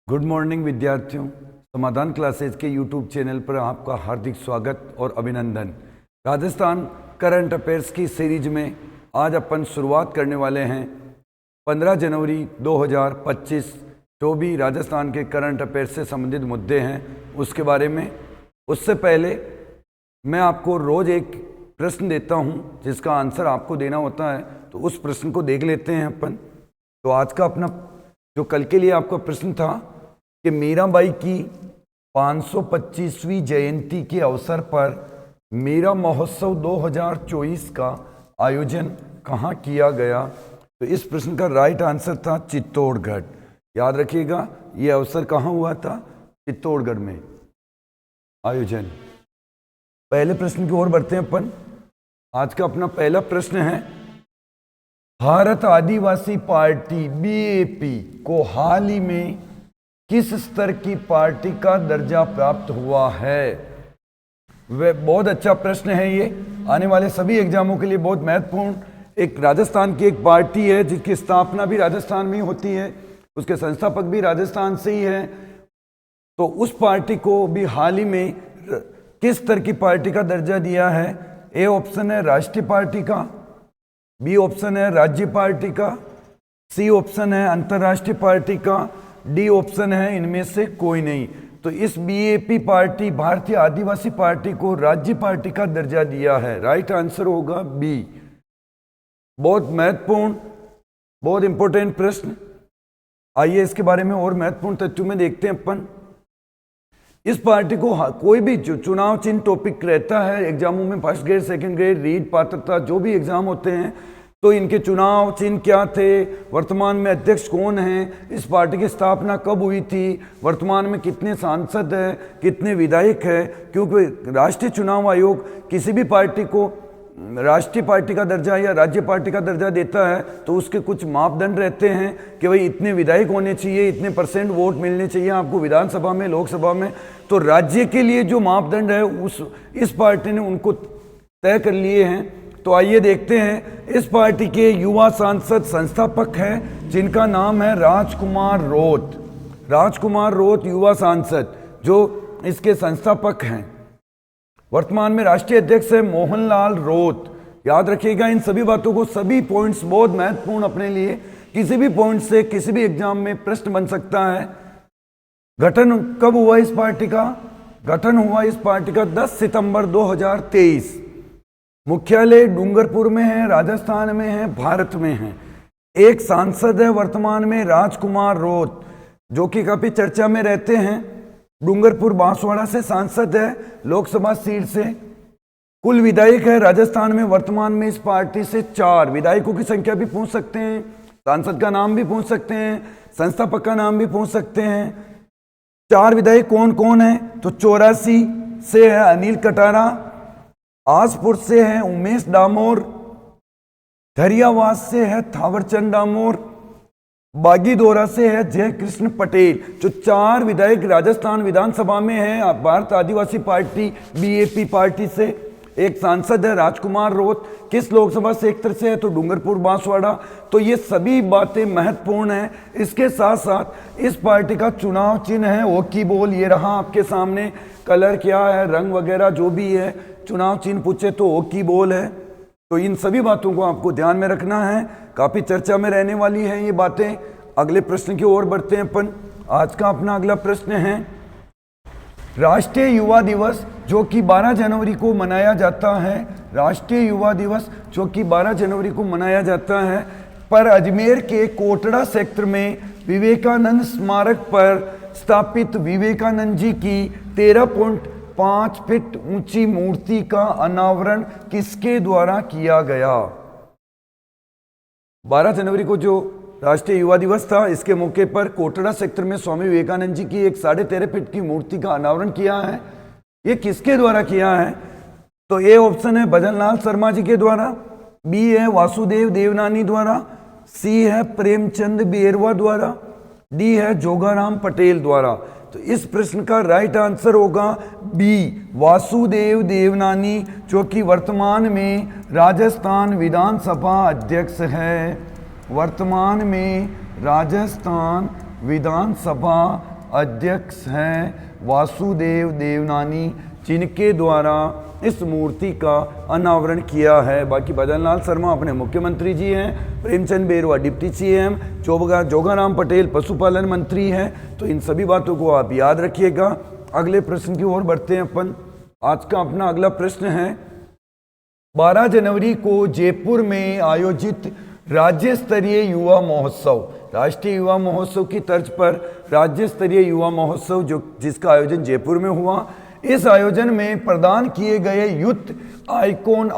Good morning विद्यार्थियों। समाधान classes के यूट्यूब चैनल पर आपका हार्दिक स्वागत और अभिनंदन। राजस्थान करंट अफेयर्स की सीरीज में आज अपन शुरुआत करने वाले हैं 15 जनवरी 2025। जो भी राजस्थान के करंट अफेयर्स से संबंधित मुद्दे हैं उसके बारे में। उससे पहले मैं आपको रोज़ एक प्रश्न देता हूं जिसका आंसर आपको देना होता है, तो उस प्रश्न को देख लेते हैं अपन। तो आज का अपना जो कल के लिए आपका प्रश्न था कि मीराबाई की 525वीं जयंती के अवसर पर मीरा महोत्सव 2024 का आयोजन कहाँ किया गया। तो इस प्रश्न का राइट आंसर था चित्तौड़गढ़। याद रखिएगा, ये अवसर कहाँ हुआ था? चित्तौड़गढ़ में आयोजन। पहले प्रश्न की ओर बढ़ते हैं अपन। आज का अपना पहला प्रश्न है, भारत आदिवासी पार्टी बीएपी को हाल ही में किस स्तर की पार्टी का दर्जा प्राप्त हुआ है? वह बहुत अच्छा प्रश्न है। ये आने वाले सभी एग्जामों के लिए बहुत महत्वपूर्ण। एक राजस्थान की एक पार्टी है जिसकी स्थापना भी राजस्थान में ही होती है, उसके संस्थापक भी राजस्थान से ही है। तो उस पार्टी को भी हाल ही में किस स्तर की पार्टी का दर्जा दिया है? ए ऑप्शन है राष्ट्रीय पार्टी का, बी ऑप्शन है राज्य पार्टी का, सी ऑप्शन है अंतर्राष्ट्रीय पार्टी का, डी ऑप्शन है इनमें से कोई नहीं। तो इस बीएपी पार्टी भारतीय आदिवासी पार्टी को राज्य पार्टी का दर्जा दिया है। राइट आंसर होगा बी। बहुत महत्वपूर्ण, बहुत इंपॉर्टेंट प्रश्न। आइए इसके बारे में और महत्वपूर्ण तथ्यों में देखते हैं अपन। इस पार्टी को कोई भी चुनाव चिन्ह टॉपिक रहता है एग्जामों में, first grade, second grade, REET, पात्रता, जो भी एग्जाम होते हैं, तो इनके चुनाव चिन्ह क्या थे, वर्तमान में अध्यक्ष कौन हैं, इस पार्टी की स्थापना कब हुई थी, वर्तमान में कितने सांसद हैं, कितने विधायक हैं। क्योंकि राष्ट्रीय चुनाव आयोग किसी भी पार्टी को राष्ट्रीय पार्टी का दर्जा या राज्य पार्टी का दर्जा देता है तो उसके कुछ मापदंड रहते हैं कि भाई इतने विधायक होने चाहिए, इतने % वोट मिलने चाहिए आपको विधानसभा में, लोकसभा में। तो राज्य के लिए जो मापदंड है इस पार्टी ने उनको तय कर लिए हैं। तो आइए देखते हैं। इस पार्टी के युवा सांसद संस्थापक हैं जिनका नाम है राजकुमार रोत। राजकुमार रोत युवा सांसद जो इसके संस्थापक हैं। वर्तमान में राष्ट्रीय अध्यक्ष है मोहनलाल रोत। याद रखिएगा इन सभी बातों को, सभी पॉइंट्स बहुत महत्वपूर्ण अपने लिए। किसी भी पॉइंट से किसी भी एग्जाम में प्रश्न बन सकता है। गठन कब हुआ इस पार्टी का? गठन हुआ इस पार्टी का 10 सितंबर 2023। मुख्यालय डूंगरपुर में है, राजस्थान में है, भारत में है। एक सांसद है वर्तमान में राजकुमार रोत, जो कि काफी चर्चा में रहते हैं। डूंगरपुर बांसवाड़ा से सांसद है, लोकसभा सीट से। कुल विधायक है राजस्थान में वर्तमान में इस पार्टी से 4। विधायकों की संख्या भी पूछ सकते हैं, सांसद का नाम भी पूछ सकते हैं, संस्थापक का नाम भी पूछ सकते हैं। 4 विधायक कौन कौन है? तो 84 से है अनिल कटारा, आसपुर से है उमेश डामोर, धरियावास से है थावरचंद डामोर, बागीदोरा से है जय कृष्ण पटेल। जो 4 विधायक राजस्थान विधानसभा में हैं भारत आदिवासी पार्टी बीएपी पार्टी से। एक सांसद है राजकुमार रोत, किस लोकसभा क्षेत्र से है? तो डूंगरपुर बांसवाड़ा। तो ये सभी बातें महत्वपूर्ण हैं। इसके साथ साथ इस पार्टी का चुनाव चिन्ह है ओकी बोल। ये रहा आपके सामने, कलर क्या है, रंग वगैरह जो भी है, चुनाव चिन्ह पूछे तो ओकी बोल है। तो इन सभी बातों को आपको ध्यान में रखना है, काफी चर्चा में रहने वाली हैं ये बातें। अगले प्रश्न की ओर बढ़ते हैं अपन। आज का अपना अगला प्रश्न है, राष्ट्रीय युवा दिवस जो कि 12 जनवरी को मनाया जाता है, राष्ट्रीय युवा दिवस जो कि 12 जनवरी को मनाया जाता है, पर अजमेर के कोटड़ा सेक्टर में विवेकानंद स्मारक पर स्थापित विवेकानंद जी की 13.5 फीट ऊंची मूर्ति का अनावरण किसके द्वारा किया गया? 12 जनवरी को जो राष्ट्रीय युवा दिवस था, इसके मौके पर कोटड़ा सेक्टर में स्वामी विवेकानंद जी की एक 13.5 फीट की मूर्ति का अनावरण किया है। ये किसके द्वारा किया है? तो ए ऑप्शन है भजनलाल शर्मा जी के द्वारा, बी है वासुदेव देवनानी द्वारा, सी है प्रेमचंद बेरवा द्वारा, डी है जोगाराम पटेल द्वारा। तो इस प्रश्न का राइट आंसर होगा बी, वासुदेव देवनानी, जो कि वर्तमान में राजस्थान विधानसभा अध्यक्ष है। वर्तमान में राजस्थान विधानसभा अध्यक्ष हैं वासुदेव देवनानी, जिनके द्वारा इस मूर्ति का अनावरण किया है। बाकी भजन लाल शर्मा अपने मुख्यमंत्री जी हैं, प्रेमचंद बेरवा डिप्टी सीएम, जोगाराम पटेल पशुपालन मंत्री हैं। तो इन सभी बातों को आप याद रखिएगा। अगले प्रश्न की ओर बढ़ते हैं अपन। आज का अपना अगला प्रश्न है, 12 जनवरी को जयपुर में आयोजित राज्य स्तरीय युवा महोत्सव, राष्ट्रीय युवा महोत्सव की तर्ज पर राज्य स्तरीय युवा महोत्सव जिसका आयोजन जयपुर में हुआ, इस आयोजन में प्रदान किए गए यूथ आइकॉन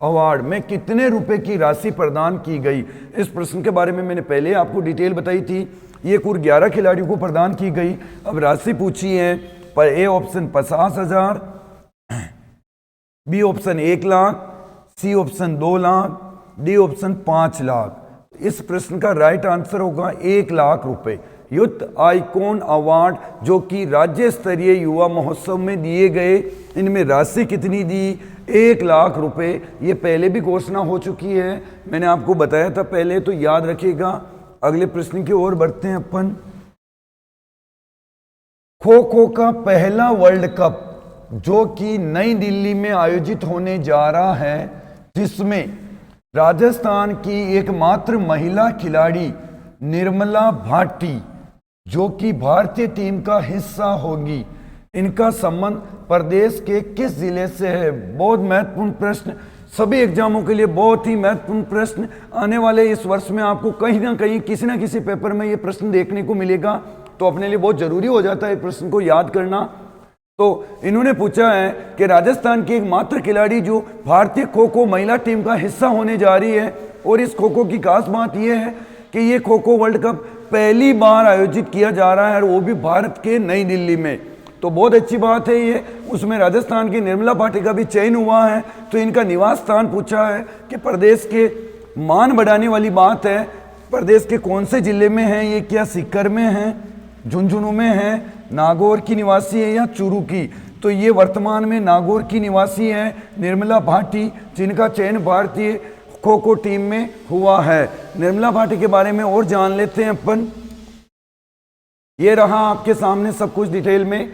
अवार्ड में कितने रुपए की राशि प्रदान की गई? इस प्रश्न के बारे में मैंने पहले आपको डिटेल बताई थी। ये कुल 11 खिलाड़ियों को प्रदान की गई। अब राशि पूछी है, पर A option 50,000, B option 1 lakh, C option 2 lakh, D option 5 lakh. इस प्रश्न का राइट आंसर होगा 1 लाख रुपए। यूथ आइकॉन अवार्ड जो कि राज्य स्तरीय युवा महोत्सव में दिए गए, इनमें राशि कितनी दी? 1 लाख रुपए। ये पहले भी घोषणा हो चुकी है, मैंने आपको बताया था पहले, तो याद रखिएगा। अगले प्रश्न की ओर बढ़ते हैं अपन। खो खो का पहला वर्ल्ड कप जो कि नई दिल्ली में आयोजित होने जा रहा है, जिसमें राजस्थान की एकमात्र महिला खिलाड़ी निर्मला भाटी जो कि भारतीय टीम का हिस्सा होगी, इनका संबंध प्रदेश के किस जिले से है? बहुत महत्वपूर्ण प्रश्न, सभी एग्जामों के लिए बहुत ही महत्वपूर्ण प्रश्न। आने वाले इस वर्ष में आपको कहीं ना कहीं किसी ना किसी पेपर में ये प्रश्न देखने को मिलेगा, तो अपने लिए बहुत जरूरी हो जाता है प्रश्न को याद करना। तो इन्होंने पूछा है कि राजस्थान की एकमात्र खिलाड़ी जो भारतीय खो खो महिला टीम का हिस्सा होने जा रही है, और इस खो खो की खास बात यह है कि ये खो खो वर्ल्ड कप पहली बार आयोजित किया जा रहा है, और वो भी भारत के नई दिल्ली में। तो बहुत अच्छी बात है ये। उसमें राजस्थान की निर्मला भाटी का भी चयन हुआ है। तो इनका निवास स्थान पूछा है कि प्रदेश के मान बढ़ाने वाली बात है, प्रदेश के कौन से जिले में है ये? क्या सीकर में है, झुंझुनू में है, नागौर की निवासी है या चूरू की? तो ये वर्तमान में नागौर की निवासी है निर्मला भाटी, जिनका चयन भारतीय खो खो टीम में हुआ है। निर्मला भाटी के बारे में और जान लेते हैं अपन। ये रहा आपके सामने सब कुछ डिटेल में।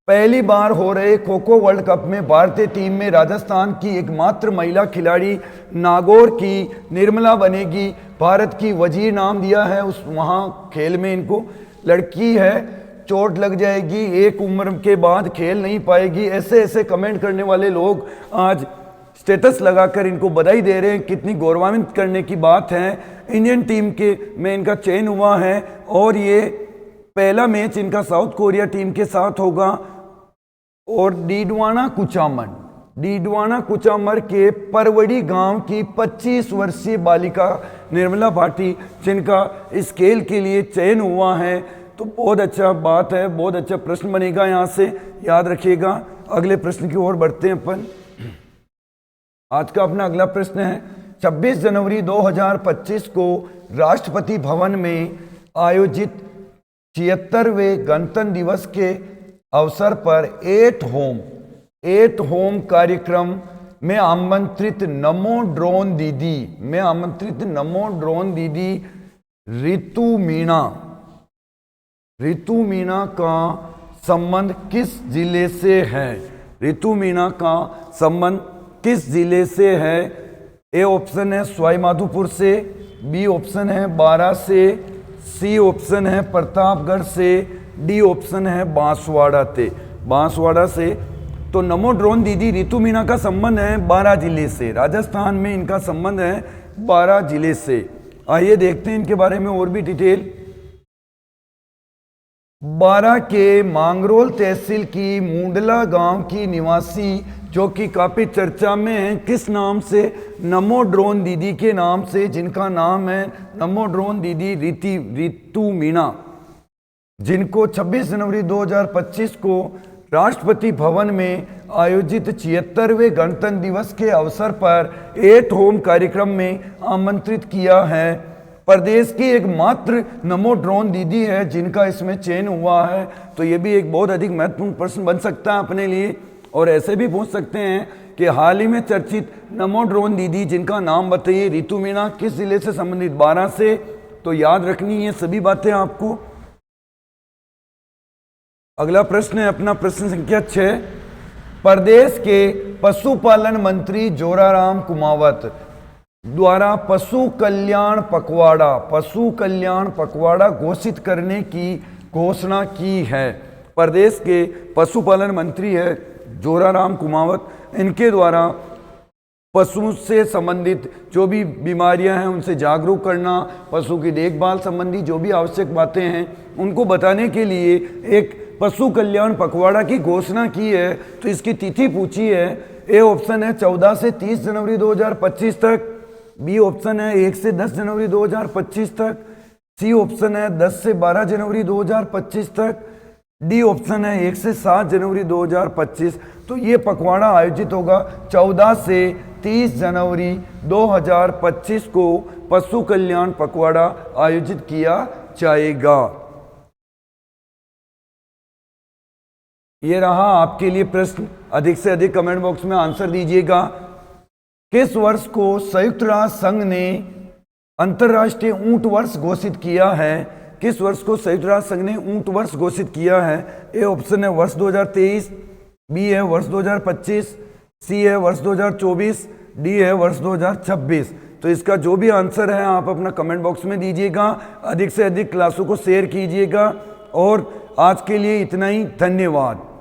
पहली बार हो रहे खो खो वर्ल्ड कप में भारतीय टीम में राजस्थान की एकमात्र महिला खिलाड़ी नागौर की निर्मला बनेगी। भारत की वजीर नाम दिया है उस वहाँ खेल में इनको। लड़की है, चोट लग जाएगी, एक उम्र के बाद खेल नहीं पाएगी, ऐसे ऐसे कमेंट करने वाले लोग आज स्टेटस लगाकर इनको बधाई दे रहे हैं। कितनी गौरवान्वित करने की बात है। इंडियन टीम के में इनका चयन हुआ है, और ये पहला मैच इनका साउथ कोरिया टीम के साथ होगा। और डीडवाना कुचामन के परवड़ी गांव की 25 वर्षीय बालिका निर्मला भाटी, जिनका इस खेल के लिए चयन हुआ है। तो बहुत अच्छा बात है, बहुत अच्छा प्रश्न बनेगा यहाँ से, याद रखिएगा। अगले प्रश्न की ओर बढ़ते हैं अपन। आज का अपना अगला प्रश्न है, 26 जनवरी 2025 को राष्ट्रपति भवन में आयोजित 76वें गणतंत्र दिवस के अवसर पर एट होम कार्यक्रम में आमंत्रित नमो ड्रोन दीदी ऋतु मीणा का संबंध किस जिले से है? ऋतु मीणा का संबंध किस जिले से है? ए ऑप्शन है सवाई माधोपुर से, बी ऑप्शन है बारां से, सी ऑप्शन है प्रतापगढ़ से, डी ऑप्शन है बांसवाड़ा से। तो नमो ड्रोन दीदी ऋतु मीणा का संबंध है 12 जिले से। राजस्थान में इनका संबंध है 12 जिले से। आइए देखते हैं इनके बारे में और भी डिटेल। 12 के मांगरोल तहसील की मुंडला गांव की निवासी, जो कि काफी चर्चा में है, किस नाम से? नमो ड्रोन दीदी के नाम से, जिनका नाम है नमो ड्रोन दीदी ऋतु मीणा, जिनको 26 जनवरी 2025 को राष्ट्रपति भवन में आयोजित 76वें गणतंत्र दिवस के अवसर पर एट होम कार्यक्रम में आमंत्रित किया है। प्रदेश की एकमात्र नमो ड्रोन दीदी है जिनका इसमें चयन हुआ है। तो ये भी एक बहुत अधिक महत्वपूर्ण प्रश्न बन सकता है अपने लिए। और ऐसे भी पूछ सकते हैं कि हाल ही में चर्चित नमो ड्रोन दीदी जिनका नाम बताइए ऋतु मीणा, किस जिले से संबंधित? 12 से। तो याद रखनी है सभी बातें आपको। अगला प्रश्न है अपना प्रश्न संख्या 6। प्रदेश के पशुपालन मंत्री जोराराम कुमावत द्वारा पशु कल्याण पखवाड़ा घोषित करने की घोषणा की है। प्रदेश के पशुपालन मंत्री है जोराराम कुमावत, इनके द्वारा पशु से संबंधित जो भी बीमारियां हैं उनसे जागरूक करना, पशु की देखभाल संबंधी जो भी आवश्यक बातें हैं उनको बताने के लिए एक पशु कल्याण पखवाड़ा की घोषणा की है। तो इसकी तिथि पूछी है। ए ऑप्शन है 14 से 30 जनवरी 2025 तक, बी ऑप्शन है 1 से 10 जनवरी 2025 तक, सी ऑप्शन है 10 से 12 जनवरी 2025 तक, डी ऑप्शन है 1 से 7 जनवरी 2025। तो ये पखवाड़ा आयोजित होगा 14 से 30 जनवरी 2025 को पशु कल्याण पखवाड़ा आयोजित किया जाएगा। ये रहा आपके लिए प्रश्न। अधिक से अधिक कमेंट बॉक्स में आंसर दीजिएगा। किस वर्ष को संयुक्त राष्ट्र संघ ने अंतर्राष्ट्रीय ऊंट वर्ष घोषित किया है? किस वर्ष को संयुक्त राष्ट्र संघ ने ऊंट वर्ष घोषित किया है? ए ऑप्शन है वर्ष 2023, बी है वर्ष 2025, सी है वर्ष 2024, डी है वर्ष 2026। तो इसका जो भी आंसर है आप अपना कमेंट बॉक्स में दीजिएगा। अधिक से अधिक क्लासों को शेयर कीजिएगा। और आज के लिए इतना ही, धन्यवाद।